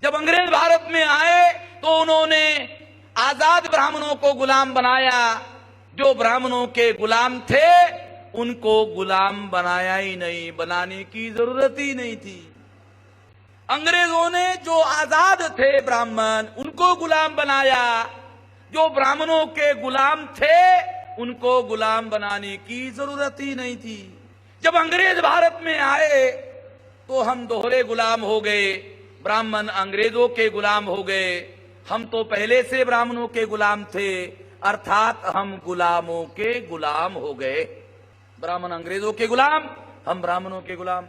जब अंग्रेज भारत में आए तो उन्होंने आजाद ब्राह्मणों को गुलाम बनाया। जो ब्राह्मणों के गुलाम थे उनको गुलाम बनाया ही नहीं, बनाने की जरूरत ही नहीं थी। अंग्रेजों ने जो आजाद थे ब्राह्मण उनको गुलाम बनाया, जो ब्राह्मणों के गुलाम थे उनको गुलाम बनाने की जरूरत ही नहीं थी। जब अंग्रेज भारत में आए तो हम दोहरे गुलाम हो गए, ब्राह्मण अंग्रेजों के गुलाम हो गए। हम तो पहले से ब्राह्मणों के गुलाम थे, अर्थात हम गुलामों के गुलाम हो गए। ब्राह्मण अंग्रेजों के गुलाम, हम ब्राह्मणों के गुलाम।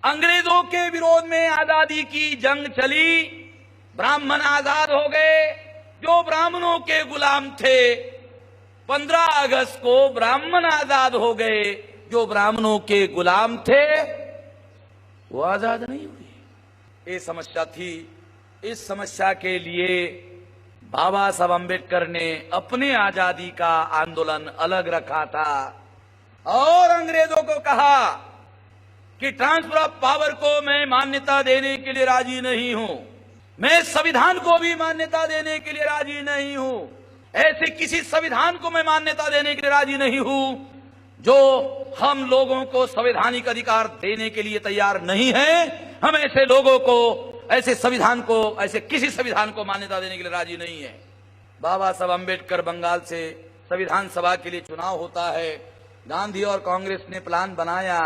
अंग्रेजों के विरोध में आजादी की जंग चली, ब्राह्मण आजाद हो गए। जो ब्राह्मणों के गुलाम थे 15 अगस्त को ब्राह्मण आजाद हो गए, जो ब्राह्मणों के गुलाम थे वो आजाद नहीं हुए। ये समस्या थी। इस समस्या के लिए बाबा साहब अम्बेडकर ने अपने आजादी का आंदोलन अलग रखा था और अंग्रेजों को कहा कि ट्रांसफर ऑफ पावर को मैं मान्यता देने के लिए राजी नहीं हूं, मैं संविधान को भी मान्यता देने के लिए राजी नहीं हूं, ऐसे किसी संविधान को मैं मान्यता देने के लिए राजी नहीं हूं जो हम लोगों को संवैधानिक अधिकार देने के लिए तैयार नहीं है। हम ऐसे लोगों को, ऐसे संविधान को, ऐसे किसी संविधान को मान्यता देने के लिए राजी नहीं है। बाबा साहब अम्बेडकर, बंगाल से संविधान सभा के लिए चुनाव होता है। गांधी और कांग्रेस ने प्लान बनाया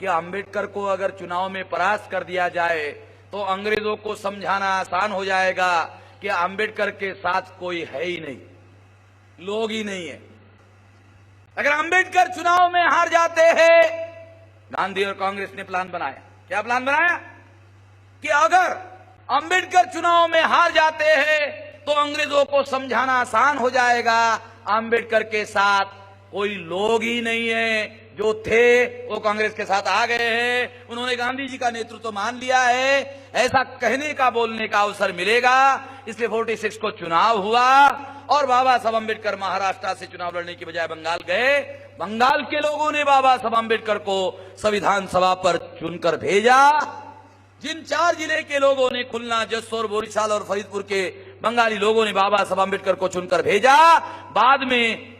कि अम्बेडकर को अगर चुनाव में परास्त कर दिया जाए तो अंग्रेजों को समझाना आसान हो जाएगा कि अम्बेडकर के साथ कोई है ही नहीं, लोग ही नहीं है। अगर अम्बेडकर चुनाव में हार जाते हैं, गांधी और कांग्रेस ने प्लान बनाया। क्या प्लान बनाया? कि अगर अम्बेडकर चुनाव में हार जाते हैं तो अंग्रेजों को समझाना आसान हो जाएगा, अम्बेडकर के साथ कोई लोग ही नहीं है। जो थे वो कांग्रेस के साथ आ गए हैं, उन्होंने गांधी जी का नेतृत्व मान लिया है, ऐसा कहने का, बोलने का अवसर मिलेगा। इसलिए 46 को चुनाव हुआ और बाबा साहब अम्बेडकर महाराष्ट्र से चुनाव लड़ने की बजाय बंगाल गए। बंगाल के लोगों ने बाबा साहब अम्बेडकर को संविधान सभा पर चुनकर भेजा। जिन 4 जिले के लोगों ने, खुलना, जसोर, बोरीशाल और फरीदपुर के बंगाली लोगों ने बाबा साहब अम्बेडकर को चुनकर भेजा, बाद में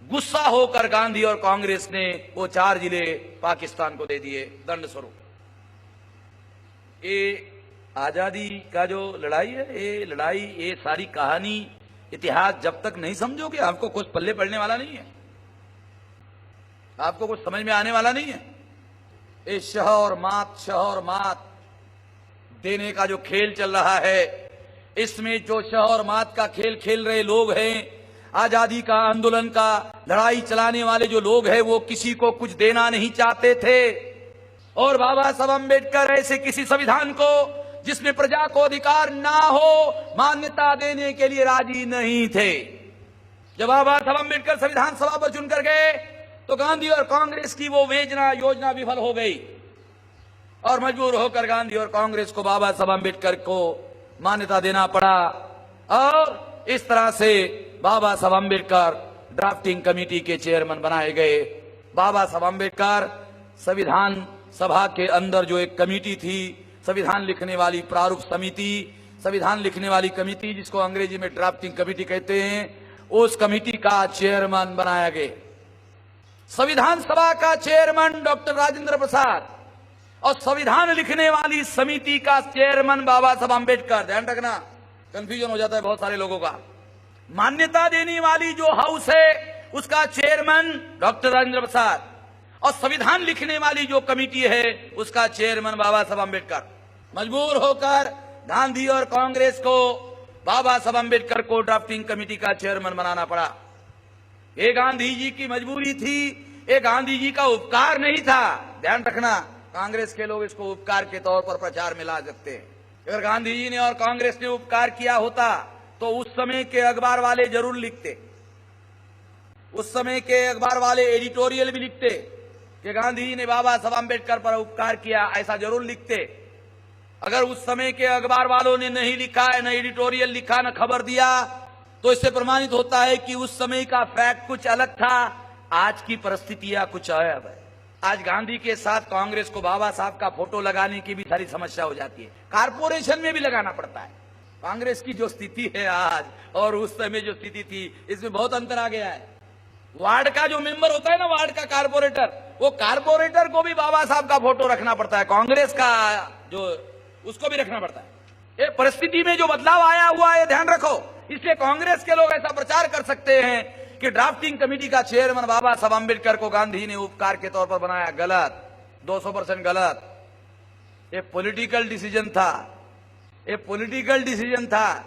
गुस्सा होकर गांधी और कांग्रेस ने वो 4 जिले पाकिस्तान को दे दिए दंड स्वरूप। ये आजादी का जो लड़ाई है, ये लड़ाई, ये सारी कहानी, इतिहास जब तक नहीं समझोगे आपको कुछ पल्ले पड़ने वाला नहीं है, आपको कुछ समझ में आने वाला नहीं है। ये शह और मात देने का जो खेल चल रहा है, इसमें जो शह और मात का खेल खेल रहे लोग हैं, आजादी का आंदोलन का लड़ाई चलाने वाले जो लोग हैं, वो किसी को कुछ देना नहीं चाहते थे। और बाबा साहब अम्बेडकर ऐसे किसी संविधान को जिसमें प्रजा को अधिकार ना हो मान्यता देने के लिए राजी नहीं थे। जब बाबा साहब अम्बेडकर संविधान सभा पर चुनकर गए तो गांधी और कांग्रेस की वो योजना विफल हो गई और मजबूर होकर गांधी और कांग्रेस को बाबा साहब अम्बेडकर को मान्यता देना पड़ा। और इस तरह से बाबा साहब अम्बेडकर ड्राफ्टिंग कमेटी के चेयरमैन बनाए गए। बाबा साहब अम्बेडकर संविधान सभा के अंदर जो एक कमेटी थी, संविधान लिखने वाली प्रारूप समिति, संविधान लिखने वाली कमेटी जिसको अंग्रेजी में ड्राफ्टिंग कमेटी कहते हैं, उस कमेटी का चेयरमैन बनाया गया। संविधान सभा का चेयरमैन डॉक्टर राजेंद्र प्रसाद और संविधान लिखने वाली समिति का चेयरमैन बाबा साहब अम्बेडकर। ध्यान रखना, कंफ्यूजन हो जाता है बहुत सारे लोगों का। मान्यता देने वाली जो हाउस है उसका चेयरमैन डॉक्टर राजेंद्र प्रसाद और संविधान लिखने वाली जो कमेटी है उसका चेयरमैन बाबा साहब अम्बेडकर। मजबूर होकर गांधी और कांग्रेस को बाबा साहब अम्बेडकर को ड्राफ्टिंग कमेटी का चेयरमैन बनाना पड़ा। ये गांधी जी की मजबूरी थी, ये गांधी जी का उपकार नहीं था। ध्यान रखना, कांग्रेस के लोग इसको उपकार के तौर पर प्रचार में ला सकते हैं। अगर गांधी जी ने और कांग्रेस ने उपकार किया होता तो उस समय के अखबार वाले जरूर लिखते, उस समय के अखबार वाले एडिटोरियल भी लिखते कि गांधी जी ने बाबा साहब अम्बेडकर पर उपकार किया, ऐसा जरूर लिखते। अगर उस समय के अखबार वालों ने नहीं लिखा, न एडिटोरियल लिखा, न खबर दिया, तो इससे प्रमाणित होता है कि उस समय का फैक्ट कुछ अलग था, आज की परिस्थितियां कुछ अलग है। आज गांधी के साथ कांग्रेस को बाबा साहब का फोटो लगाने की भी सारी समस्या हो जाती है, कारपोरेशन में भी लगाना पड़ता है। कांग्रेस की जो स्थिति है आज और उस समय जो स्थिति थी, इसमें बहुत अंतर आ गया है। वार्ड का जो मेंबर होता है ना, वार्ड का कारपोरेटर, वो कारपोरेटर को भी बाबा साहब का फोटो रखना पड़ता है, कांग्रेस का जो उसको भी रखना पड़ता है। ये परिस्थिति में जो बदलाव आया हुआ है, ध्यान रखो। इसलिए कांग्रेस के लोग ऐसा प्रचार कर सकते हैं कि ड्राफ्टिंग कमेटी का चेयरमैन बाबा साहब अम्बेडकर को गांधी ने उपकार के तौर पर बनाया। गलत, 200% गलत। ये पॉलिटिकल डिसीजन था, ये पॉलिटिकल डिसीजन था।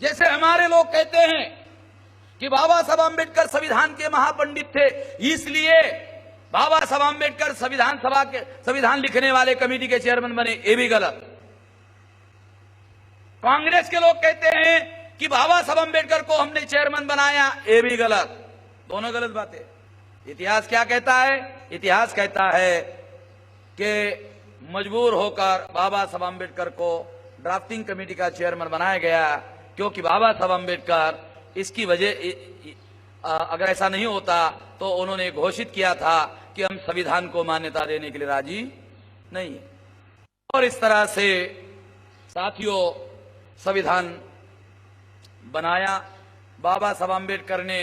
जैसे हमारे लोग कहते हैं कि बाबा साहब अम्बेडकर संविधान के महापंडित थे, इसलिए बाबा साहब अम्बेडकर संविधान लिखने वाले कमेटी के चेयरमैन बने, ये भी गलत। कांग्रेस के लोग कहते हैं कि बाबा साहब अम्बेडकर को हमने चेयरमैन बनाया, ये भी गलत। दोनों गलत बातें। इतिहास क्या कहता है? इतिहास कहता है कि मजबूर होकर बाबा साहब अम्बेडकर को ड्राफ्टिंग कमेटी का चेयरमैन बनाया गया, क्योंकि बाबा साहब अम्बेडकर इसकी वजह, अगर ऐसा नहीं होता तो उन्होंने घोषित किया था कि हम संविधान को मान्यता देने के लिए राजी नहीं है। और इस तरह से साथियों संविधान बनाया। बाबा साहब अम्बेडकर ने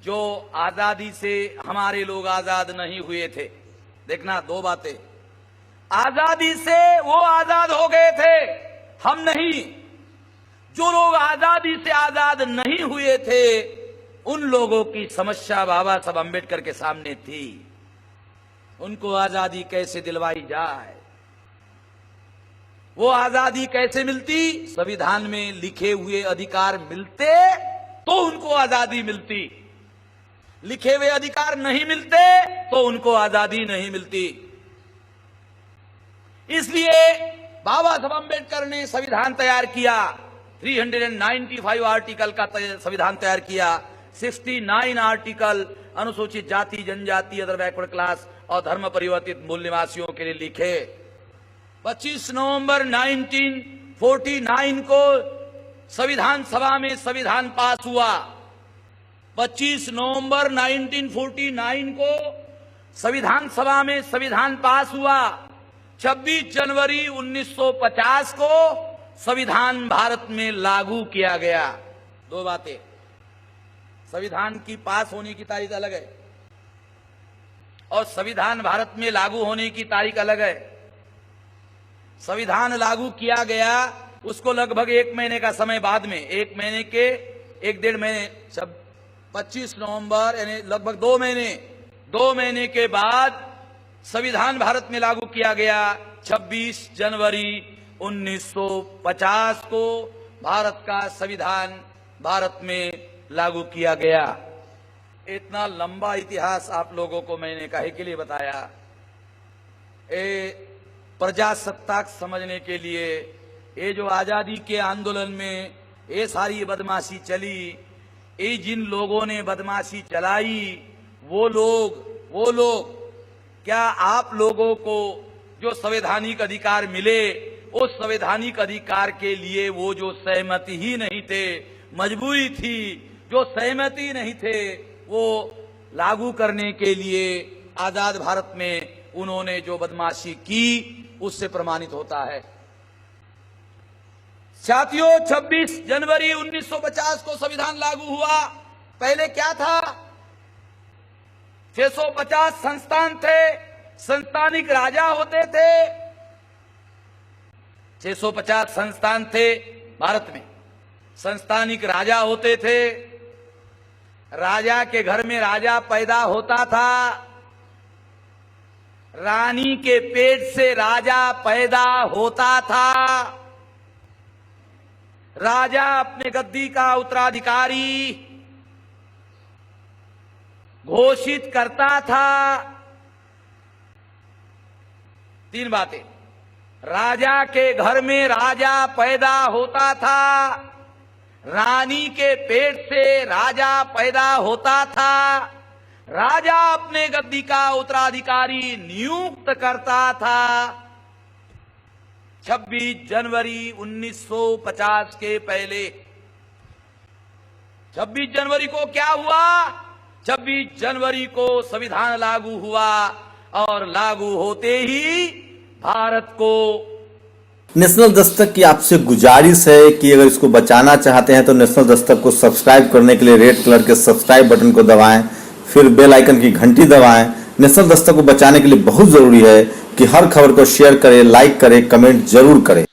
जो आजादी से हमारे लोग आजाद नहीं हुए थे, देखना दो बातें, आजादी से वो आजाद हो गए थे, हम नहीं। जो लोग आजादी से आजाद नहीं हुए थे, उन लोगों की समस्या बाबा साहब अम्बेडकर के सामने थी। उनको आजादी कैसे दिलवाई जाए, वो आजादी कैसे मिलती? संविधान में लिखे हुए अधिकार मिलते तो उनको आजादी मिलती, लिखे हुए अधिकार नहीं मिलते तो उनको आजादी नहीं मिलती। इसलिए बाबा साहब अम्बेडकर ने संविधान तैयार किया, 395 आर्टिकल का संविधान तैयार किया। 69 आर्टिकल अनुसूचित जाति, जनजाति, अदर बैकवर्ड क्लास और धर्म परिवर्तित मूल निवासियों के लिए लिखे। 25 नवंबर 1949 को संविधान सभा में संविधान पास हुआ। 25 नवंबर 1949 को संविधान सभा में संविधान पास हुआ। 26 जनवरी 1950 को संविधान भारत में लागू किया गया। दो बातें, संविधान की पास होने की तारीख अलग है और संविधान भारत में लागू होने की तारीख अलग है। संविधान लागू किया गया, उसको लगभग 1 महीने का समय बाद में, 1 महीने के 1-1.5 महीने, 25 नवंबर यानी लगभग 2 महीने के बाद संविधान भारत में लागू किया गया। 26 जनवरी 1950 को भारत का संविधान भारत में लागू किया गया। इतना लंबा इतिहास आप लोगों को मैंने काहे के लिए बताया? प्रजासत्ताक समझने के लिए। ये जो आजादी के आंदोलन में ये सारी बदमाशी चली, ये जिन लोगों ने बदमाशी चलाई, वो लोग क्या आप लोगों को जो संवैधानिक अधिकार मिले, उस संवैधानिक अधिकार के लिए वो जो सहमति ही नहीं थे, मजबूरी थी, जो सहमति नहीं थे, वो लागू करने के लिए आजाद भारत में उन्होंने जो बदमाशी की, उससे प्रमाणित होता है। साथियों, 26 जनवरी 1950 को संविधान लागू हुआ। पहले क्या था? 650 संस्थान थे, संस्थानिक राजा होते थे। 650 संस्थान थे भारत में, संस्थानिक राजा होते थे। राजा के घर में राजा पैदा होता था, रानी के पेट से राजा पैदा होता था। राजा अपने गद्दी का उत्तराधिकारी घोषित करता था। 3 बातें, राजा के घर में राजा पैदा होता था, रानी के पेट से राजा पैदा होता था, राजा अपने गद्दी का उत्तराधिकारी नियुक्त करता था। 26 जनवरी 1950 के पहले, 26 जनवरी को क्या हुआ? 26 जनवरी को संविधान लागू हुआ और लागू होते ही भारत को। नेशनल दस्तक की आपसे गुजारिश है कि अगर इसको बचाना चाहते हैं तो नेशनल दस्तक को सब्सक्राइब करने के लिए रेड कलर के सब्सक्राइब बटन को दबाएं, फिर बेल आइकन की घंटी दबाएं। नेशनल दस्तक को बचाने के लिए बहुत जरूरी है कि हर खबर को शेयर करें, लाइक करें, कमेंट जरूर करें।